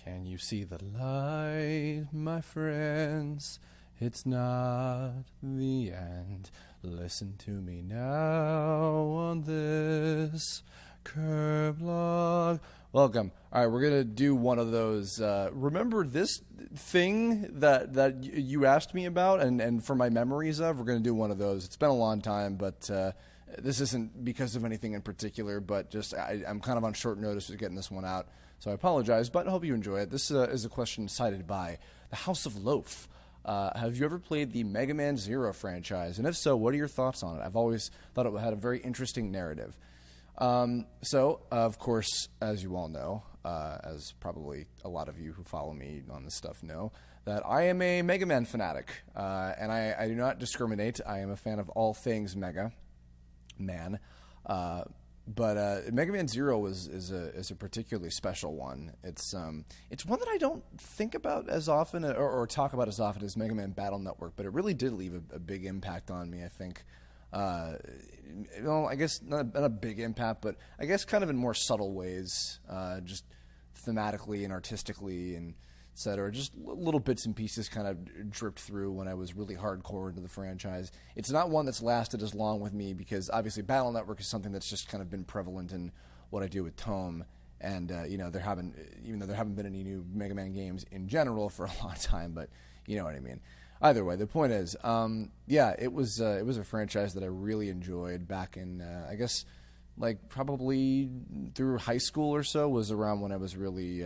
Can you see the light, my friends? It's not the end. Listen to me now on this Kirblog. Welcome. All right, we're going to do one of those. Remember this thing that you asked me about and for my memories of? We're going to do one of those. It's been a long time, but this isn't because of anything in particular, but just I'm kind of on short notice with getting this one out. So I apologize, but I hope you enjoy it. This is a question cited by the House of Loaf. Have you ever played the Mega Man Zero franchise? And if so, what are your thoughts on it? I've always thought it had a very interesting narrative. So, of course, as you all know, as probably a lot of you who follow me on this stuff know, that I am a Mega Man fanatic, and I do not discriminate. I am a fan of all things Mega Man, but Mega Man Zero is a particularly special one. It's one that I don't think about as often or talk about as often as Mega Man Battle Network, but it really did leave a big impact on me, I think. I guess not a big impact, but I guess kind of in more subtle ways, just thematically and artistically and et cetera. Just little bits and pieces kind of dripped through when I was really hardcore into the franchise. It's not one that's lasted as long with me because obviously Battle Network is something that's just kind of been prevalent in what I do with Tome. And, even though there haven't been any new Mega Man games in general for a long time, but you know what I mean. Either way, the point is, it was a franchise that I really enjoyed back in, I guess, like probably through high school or so was around when I was really,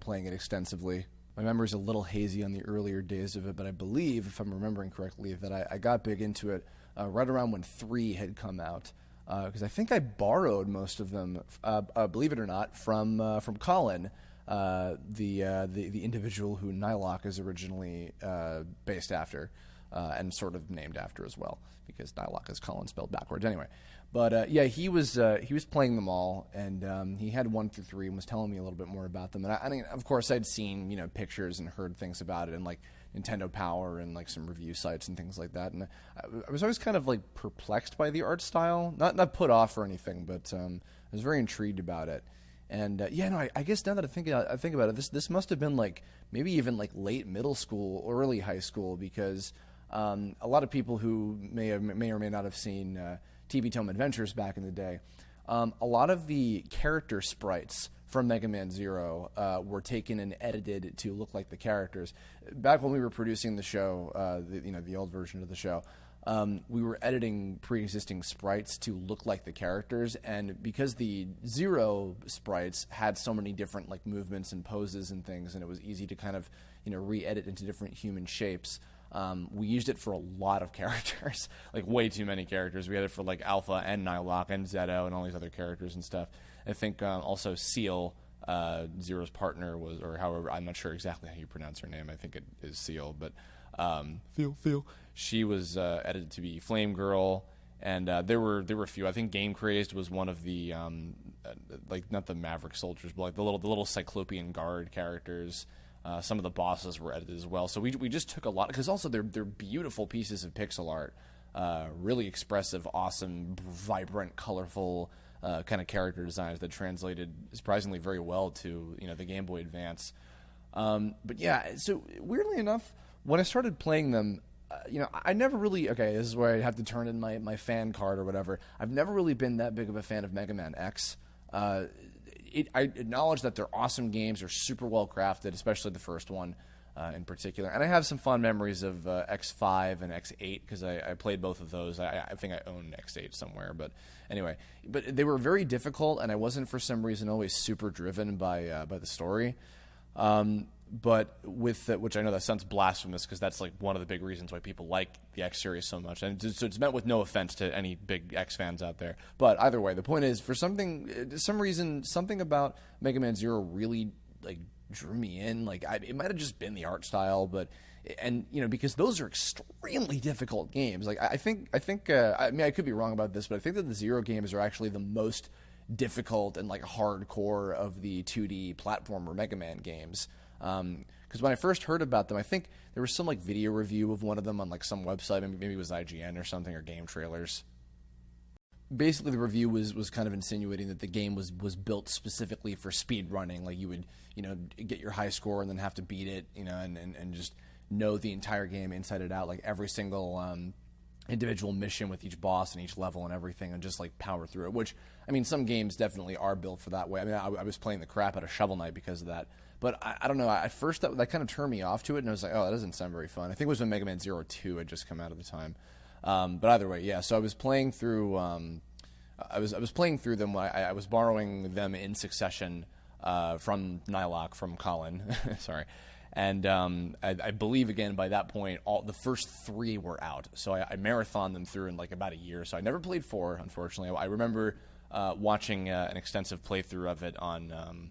playing it extensively. My memory's a little hazy on the earlier days of it, but I believe, if I'm remembering correctly, that I got big into it right around when 3 had come out. Because I think I borrowed most of them, believe it or not, from Colin, the individual who Nylocke is originally based after, and sort of named after as well, because Nylocke is Colin spelled backwards. Anyway, but he was playing them all, and he had 1 through 3 and was telling me a little bit more about them. And I mean, of course, I'd seen pictures and heard things about it, and like Nintendo Power and like some review sites and things like that. And I was always kind of like perplexed by the art style, not put off or anything, but I was very intrigued about it. And I guess now that I think about it, this must have been like maybe even like late middle school or early high school, because a lot of people who may or may not have seen TvTome Adventures back in the day, a lot of the character sprites from Mega Man Zero were taken and edited to look like the characters. Back when we were producing the show, the old version of the show, we were editing pre-existing sprites to look like the characters, and because the Zero sprites had so many different like movements and poses and things, and it was easy to kind of re-edit into different human shapes, we used it for a lot of characters, like way too many characters. We had it for like Alpha and Nylocke and Zeto and all these other characters and stuff. I think also Seal, Zero's partner, was, or however, I'm not sure exactly how you pronounce her name. I think it is Seal, but Phil. She was edited to be Flame Girl, and there were a few. I think Game Crazed was one of the like not the Maverick Soldiers, but like the little Cyclopean Guard characters. Some of the bosses were edited as well. So we just took a lot, because also they're beautiful pieces of pixel art, really expressive, awesome, vibrant, colorful kind of character designs that translated surprisingly very well to the Game Boy Advance. But yeah, so weirdly enough, when I started playing them, I never really, this is where I have to turn in my fan card or whatever. I've never really been that big of a fan of Mega Man X. I acknowledge that they're awesome games. They're super well crafted, especially the first one in particular. And I have some fond memories of X5 and X8 because I played both of those. I think I own X8 somewhere. But anyway, but they were very difficult, and I wasn't for some reason always super driven by the story. But with which I know that sounds blasphemous, because that's like one of the big reasons why people like the X series so much, and so it's meant with no offense to any big X fans out there. But either way, the point is, for some reason, something about Mega Man Zero really like drew me in. Like it might have just been the art style, but because those are extremely difficult games. Like I think I mean, I could be wrong about this, but I think that the Zero games are actually the most difficult and like hardcore of the 2D platformer Mega Man games. Because when I first heard about them, I think there was some like video review of one of them on like some website, maybe it was IGN or something, or Game Trailers. basically the review was kind of insinuating that the game was built specifically for speed running. Like you would, get your high score and then have to beat it, and just know the entire game inside and out, like every single individual mission with each boss and each level and everything, and just like power through it. Which, I mean, some games definitely are built for that way. I mean, I was playing the crap out of Shovel Knight because of that. But I don't know. At first, that kind of turned me off to it, and I was like, oh, that doesn't sound very fun. I think it was when Mega Man Zero 2 had just come out at the time. But either way, yeah. So I was playing through. I was playing through them. I was borrowing them in succession from Nylocke, from Colin. Sorry. And I believe, again, by that point, the first 3 were out. So I marathoned them through in like about a year. So I never played 4, unfortunately. I remember watching an extensive playthrough of it on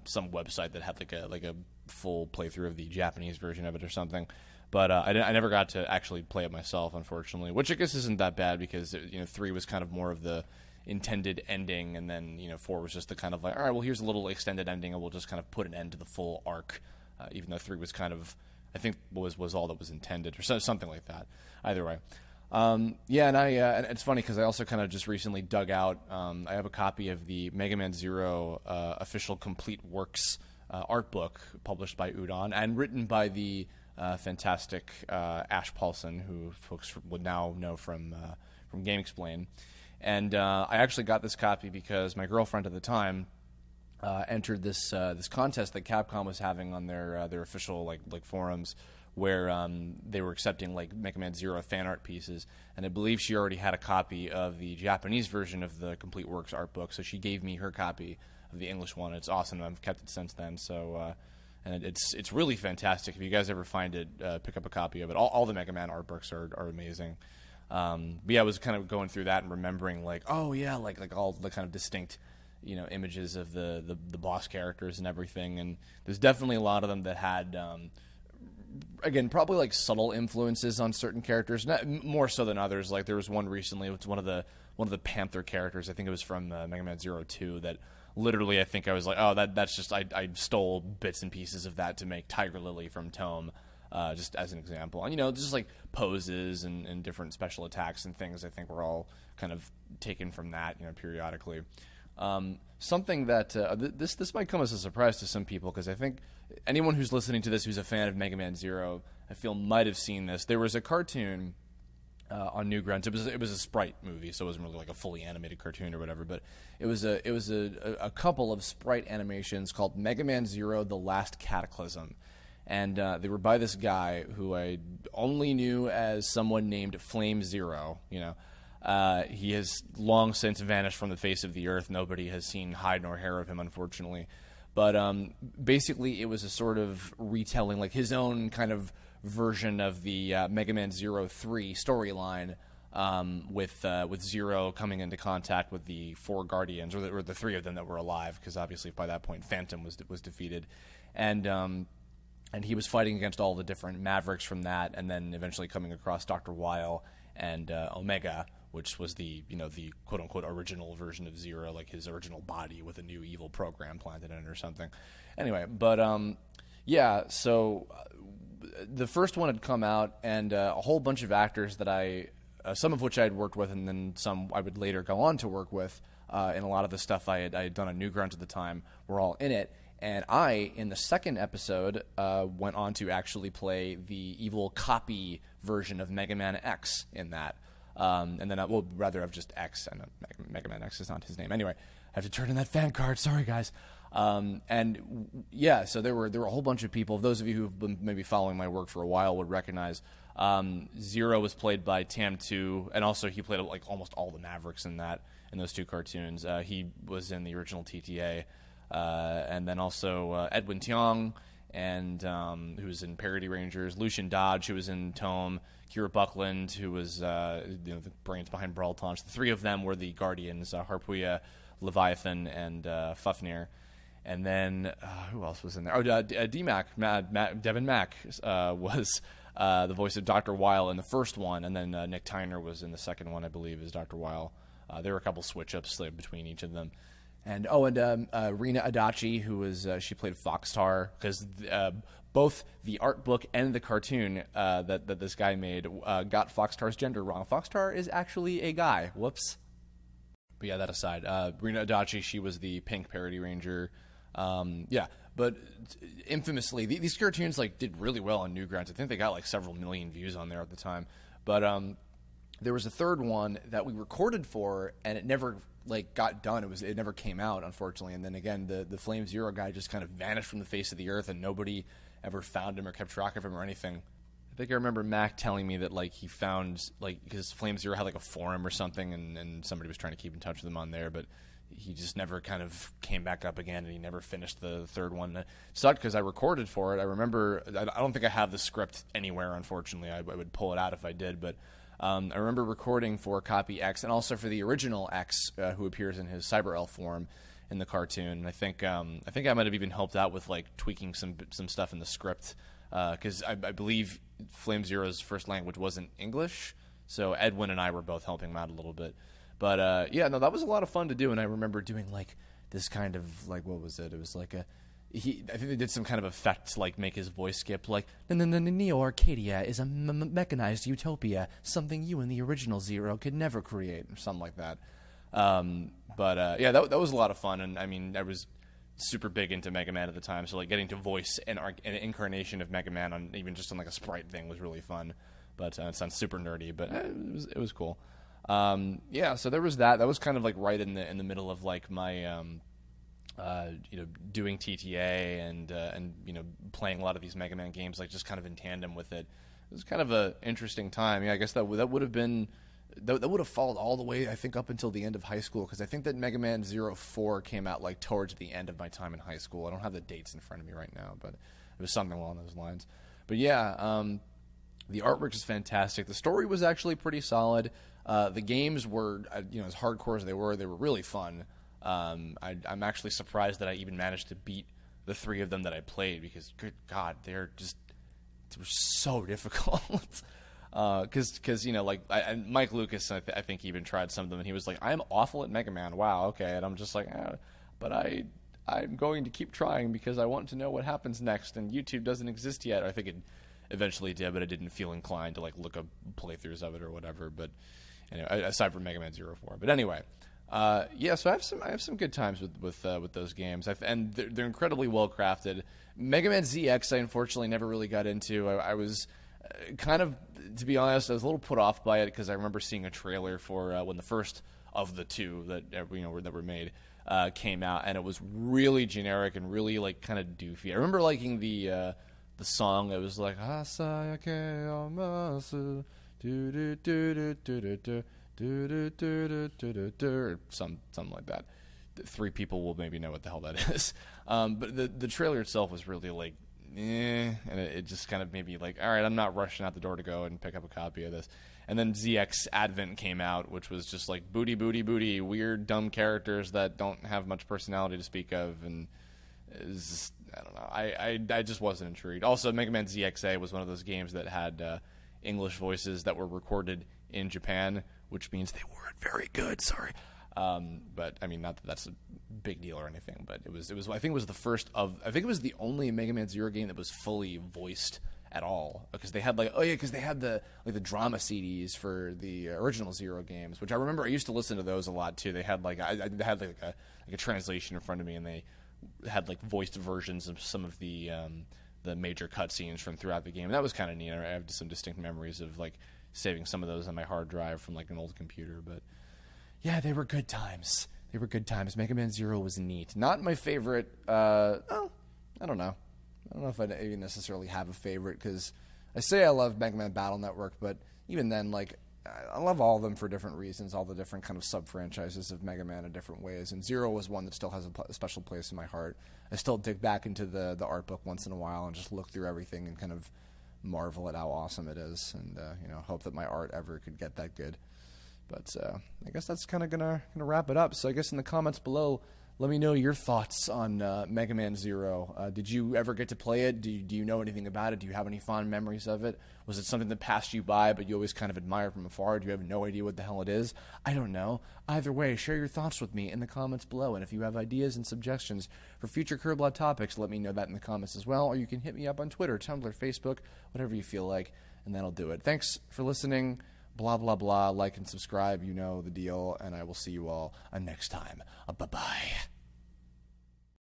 some website that had like a full playthrough of the Japanese version of it or something. But I never got to actually play it myself, unfortunately, which I guess isn't that bad because 3 was kind of more of the intended ending, and then 4 was just the kind of like, all right, well, here's a little extended ending, and we'll just kind of put an end to the full arc. Even though 3 was kind of, I think, was all that was intended, or something like that. Either way. And it's funny because I also kind of just recently dug out, I have a copy of the Mega Man Zero official complete works art book published by Udon and written by the fantastic Ash Paulson, who folks would now know from GameXplain. And I actually got this copy because my girlfriend at the time entered this contest that Capcom was having on their official like forums, where they were accepting like Mega Man Zero fan art pieces, and I believe she already had a copy of the Japanese version of the Complete Works art book, so she gave me her copy of the English one. It's awesome. I've kept it since then. So and it's really fantastic. If you guys ever find it, pick up a copy of it. All the Mega Man art books are amazing. But yeah, I was kind of going through that and remembering like, oh yeah, like all the kind of distinct images of the boss characters and everything, and there's definitely a lot of them that had again probably like subtle influences on certain characters, not more so than others. Like there was one recently, it's one of the Panther characters, I think it was from Mega Man Zero 2, that literally I think I was like, oh, that's just I stole bits and pieces of that to make Tiger Lily from Tome, just as an example. And just like poses and different special attacks and things, I think were all kind of taken from that periodically. Something that this might come as a surprise to some people, because I think anyone who's listening to this who's a fan of Mega Man Zero, I feel might have seen this. There was a cartoon on Newgrounds. It was a sprite movie, so it wasn't really like a fully animated cartoon or whatever. But it was a couple of sprite animations called Mega Man Zero: The Last Cataclysm, and they were by this guy who I only knew as someone named Flame Zero. He has long since vanished from the face of the earth. Nobody has seen hide nor hair of him, unfortunately. But basically, it was a sort of retelling, like his own kind of version of the Mega Man Zero 3 storyline, with Zero coming into contact with the 4 Guardians, or the 3 of them that were alive, because obviously by that point Phantom was defeated, and he was fighting against all the different Mavericks from that, and then eventually coming across Dr. Weil and Omega, which was the quote-unquote original version of Zero, like his original body with a new evil program planted in it or something. Anyway, but so the first one had come out, and a whole bunch of actors that some of which I had worked with, and then some I would later go on to work with in a lot of the stuff I had done on Newgrounds at the time, were all in it. And I, in the second episode, went on to actually play the evil copy version of Mega Man X in that. And then rather of just X, and Mega Man X is not his name. Anyway, I have to turn in that fan card. Sorry, guys. And yeah, so there were a whole bunch of people. Those of you who've been maybe following my work for a while would recognize Zero was played by Tam2, and also he played like almost all the Mavericks in those 2 cartoons. He was in the original TTA, and then also Edwin Tiong, and who was in Parody Rangers, Lucian Dodge, who was in Tome, Kira Buckland, who was the brains behind Brawl Taunch. The 3 of them were the Guardians, Harpuya, Leviathan, and Fufnir. And then who else was in there? Oh, D-Mac, Devin Mack was the voice of Dr. Weil in the first one, and then Nick Tyner was in the second one, I believe, as Dr. Weil. There were a couple switch-ups between each of them. And Rina Adachi, who was she played Foxtar, because both the art book and the cartoon that this guy made got Foxtar's gender wrong. Foxtar is actually a guy. Whoops. But yeah, that aside, Rina Adachi, she was the pink parody ranger. Yeah, but infamously, these cartoons like did really well on Newgrounds. I think they got like several million views on there at the time. But there was a third one that we recorded for, and it never like got done. It never came out, unfortunately. And then again, the Flame Zero guy just kind of vanished from the face of the earth, and nobody ever found him or kept track of him or anything. I think I remember Mac telling me that like he found like because Flame Zero had like a forum or something, and somebody was trying to keep in touch with him on there, but he just never kind of came back up again, and he never finished the third one. It sucked because I recorded for it. I remember I don't think I have the script anywhere, unfortunately. I would pull it out if I did, but I remember recording for Copy X and also for the original X, who appears in his Cyber Elf form in the cartoon. I think I might have even helped out with like tweaking some stuff in the script. Because I believe Flame Zero's first language wasn't English, so Edwin and I were both helping him out a little bit. But yeah, no, that was a lot of fun to do, and I remember doing like this kind of like what was it? It was like I think they did some kind of effect to like make his voice skip, like Neo Arcadia is a mechanized utopia, something you in the original Zero could never create, or something like that. But yeah, that was a lot of fun, and I mean, I was super big into Mega Man at the time, so like getting to voice an incarnation of Mega Man on even just on like a sprite thing was really fun. But it sounds super nerdy, but it was cool. Yeah, so there was that. That was kind of like right in the middle of like my doing TTA and playing a lot of these Mega Man games, like just kind of in tandem with it. It was kind of a interesting time. Yeah, I guess that would have been. That would have followed all the way, I think, up until the end of high school, because I think that Mega Man 04 came out like towards the end of my time in high school. I don't have the dates in front of me right now, but it was something along those lines. But yeah, the artwork is fantastic. The story was actually pretty solid. The games were, as hardcore as they were really fun. I'm actually surprised that I even managed to beat the 3 of them that I played, because good God, they were so difficult. Because Mike Lucas, I think he even tried some of them, and he was like, "I'm awful at Mega Man. Wow, okay." And I'm just like, but I'm going to keep trying because I want to know what happens next. And YouTube doesn't exist yet. I think it eventually did, but I didn't feel inclined to like look up playthroughs of it or whatever. But anyway, aside from Mega Man 04. But anyway, yeah. So I have some good times with those games, and they're incredibly well crafted. Mega Man ZX, I unfortunately never really got into. I was kind of, to be honest, I was a little put off by it because I remember seeing a trailer for when the first of the 2 that were made came out, and it was really generic and really like kind of doofy. I remember liking the song. It was like Hasayake Amasu do do do do do do do do do do, something like that. 3 people will maybe know what the hell that is. But the trailer itself was really like, and it just kind of made me like, all right, I'm not rushing out the door to go and pick up a copy of this. And then ZX Advent came out, which was just like booty, weird, dumb characters that don't have much personality to speak of, and it's just, I don't know. I just wasn't intrigued. Also, Mega Man ZXA was one of those games that had English voices that were recorded in Japan, which means they weren't very good. Sorry. But I mean, not that that's a big deal or anything, but it was. I think it was the first of. I think it was the only Mega Man Zero game that was fully voiced at all, because they had the drama CDs for the original Zero games, which I remember I used to listen to those a lot too. They had like I had like a translation in front of me, and they had like voiced versions of some of the major cutscenes from throughout the game, and that was kind of neat. I have some distinct memories of like saving some of those on my hard drive from like an old computer, but. Yeah, they were good times. Mega Man Zero was neat. Not my favorite. I don't know. I don't know if I'd even necessarily have a favorite, because I say I love Mega Man Battle Network, but even then, like, I love all of them for different reasons, all the different kind of sub-franchises of Mega Man in different ways, and Zero was one that still has a special place in my heart. I still dig back into the art book once in a while and just look through everything and kind of marvel at how awesome it is, and hope that my art ever could get that good. But I guess that's kind of gonna wrap it up. So I guess in the comments below, let me know your thoughts on Mega Man Zero. Did you ever get to play it? Do you know anything about it? Do you have any fond memories of it? Was it something that passed you by, but you always kind of admire from afar? Do you have no idea what the hell it is? I don't know. Either way, share your thoughts with me in the comments below. And if you have ideas and suggestions for future Kirblog topics, let me know that in the comments as well. Or you can hit me up on Twitter, Tumblr, Facebook, whatever you feel like, and that'll do it. Thanks for listening. blah, blah, blah. Like and subscribe, you know the deal, and I will see you all next time. Bye-bye.